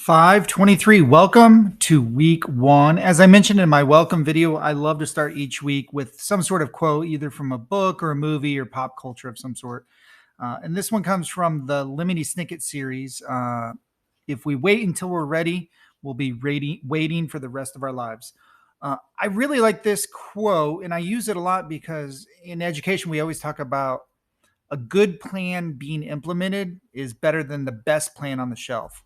523. Welcome to week one. As I mentioned in my welcome video, I love to start each week with some sort of quote, either from a book or a movie or pop culture of some sort. And this one comes from the Lemony Snicket series. If we wait until we're ready, we'll be waiting for the rest of our lives. I really like this quote, and I use it a lot because in education, we always talk about a good plan being implemented is better than the best plan on the shelf.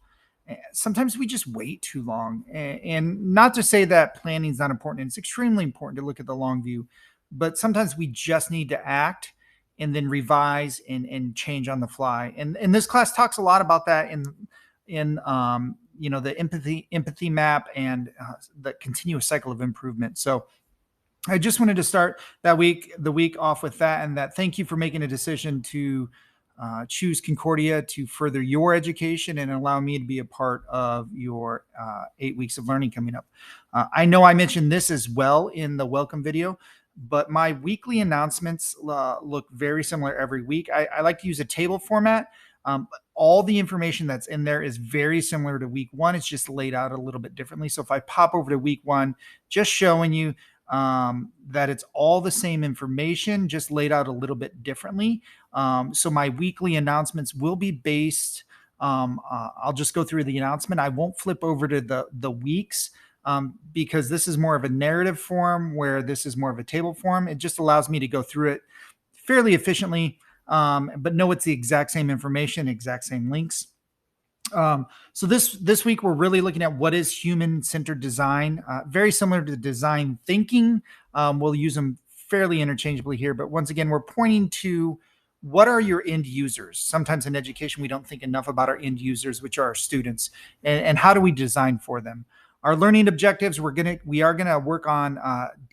Sometimes we just wait too long. And not to say that planning is not important. It's extremely important to look at the long view, but sometimes we just need to act and then revise and change on the fly. And this class talks a lot about that in the empathy map and the continuous cycle of improvement. So I just wanted to start the week off with that, and that thank you for making a decision to choose Concordia to further your education and allow me to be a part of your 8 weeks of learning coming up. I know I mentioned this as well in the welcome video, but my weekly announcements look very similar every week. I like to use a table format. All the information that's in there is very similar to week one. It's just laid out a little bit differently. So if I pop over to week one, just showing you that it's all the same information, just laid out a little bit differently. So my weekly announcements will be based. I'll just go through the announcement. I won't flip over to the weeks because this is more of a narrative form where this is more of a table form. It just allows me to go through it fairly efficiently, but know it's the exact same information, exact same links. So this week we're really looking at what is human-centered design, very similar to design thinking. We'll use them fairly interchangeably here, but once again, we're pointing to what are your end users. Sometimes in education, we don't think enough about our end users, which are our students, and how do we design for them. Our learning objectives, we are gonna work on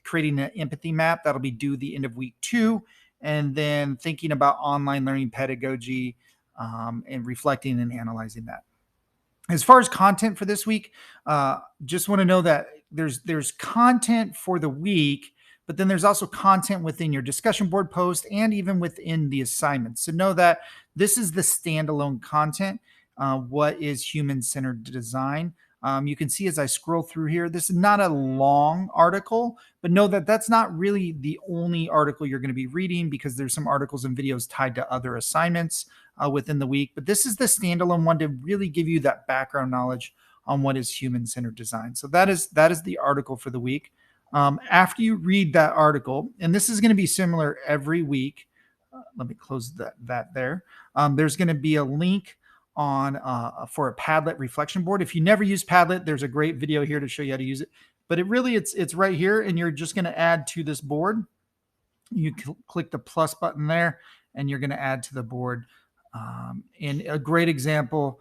creating an empathy map that'll be due the end of week 2, and then thinking about online learning pedagogy and reflecting and analyzing that. As far as content for this week, just want to know that there's content for the week, but then there's also content within your discussion board post and even within the assignments. So know that this is the standalone content. What is human-centered design? You can see as I scroll through here, this is not a long article, but know that that's not really the only article you're going to be reading because there's some articles and videos tied to other assignments within the week. But this is the standalone one to really give you that background knowledge on what is human-centered design. So that is the article for the week. After you read that article, and this is going to be similar every week. Let me close that there. There's going to be a link on for a Padlet reflection board. If you never use Padlet, there's a great video here to show you how to use it. But it's right here, and you're just going to add to this board. You click the plus button there, and you're going to add to the board. And a great example,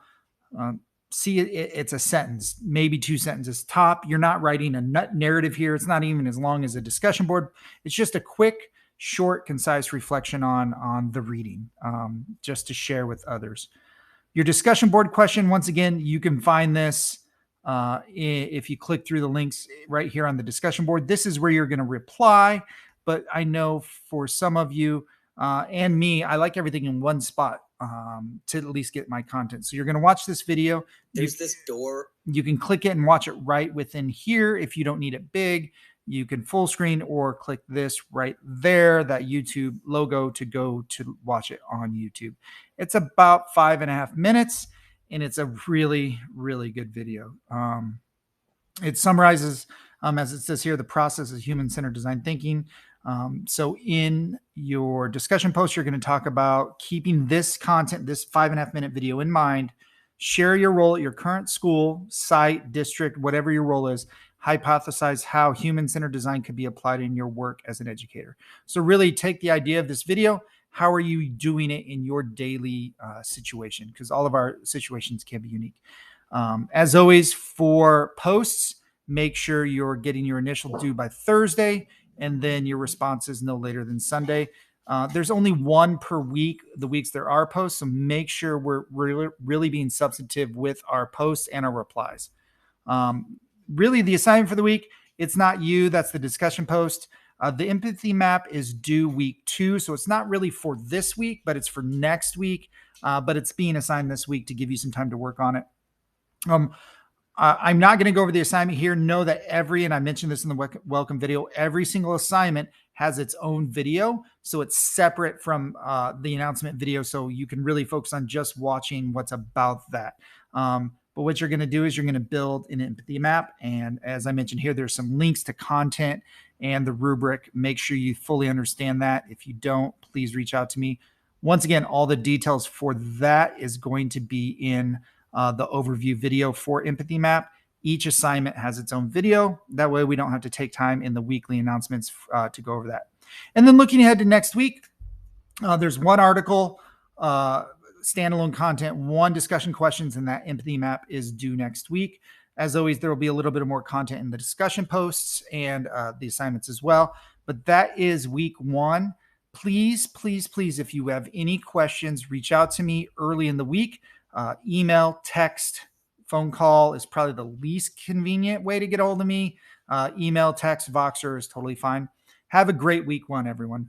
see it's a sentence, maybe 2 sentences top. You're not writing a narrative here. It's not even as long as a discussion board. It's just a quick, short, concise reflection on the reading, just to share with others. Your discussion board question, once again, you can find this if you click through the links right here on the discussion board. This is where you're going to reply, but I know for some of you and me, I like everything in one spot to at least get my content. So you're going to watch this video. There's this door. You can click it and watch it right within here if you don't need it big. You can full screen or click this right there, that YouTube logo, to go to watch it on YouTube. It's about 5.5 minutes, and it's a really, really good video. It summarizes, as it says here, the process of human-centered design thinking. So in your discussion post, you're going to talk about keeping this content, this 5.5 minute video in mind. Share your role at your current school, site, district, whatever your role is. Hypothesize how human-centered design could be applied in your work as an educator. So really take the idea of this video. How are you doing it in your daily situation? Because all of our situations can be unique. As always, for posts, make sure you're getting your initial due by Thursday, and then your responses no later than Sunday. There's only one per week, the weeks there are posts, so make sure we're really being substantive with our posts and our replies. Really, the assignment for the week, it's not you, that's the discussion post. The empathy map is due week 2, so it's not really for this week, but it's for next week. But it's being assigned this week to give you some time to work on it. I'm not going to go over the assignment here. Know that and I mentioned this in the welcome video, every single assignment has its own video. So it's separate from the announcement video. So you can really focus on just watching what's about that. But what you're going to do is you're going to build an empathy map. And as I mentioned here, there's some links to content and the rubric. Make sure you fully understand that. If you don't, please reach out to me. Once again, all the details for that is going to be in the overview video for Empathy Map. Each assignment has its own video. That way we don't have to take time in the weekly announcements to go over that. And then looking ahead to next week, there's one article, standalone content, one discussion questions, and that Empathy Map is due next week. As always, there will be a little bit of more content in the discussion posts and the assignments as well. But that is week one. Please, please, please, if you have any questions, reach out to me early in the week. Email, text, phone call is probably the least convenient way to get a hold of me. Email, text, Voxer is totally fine. Have a great week one, everyone.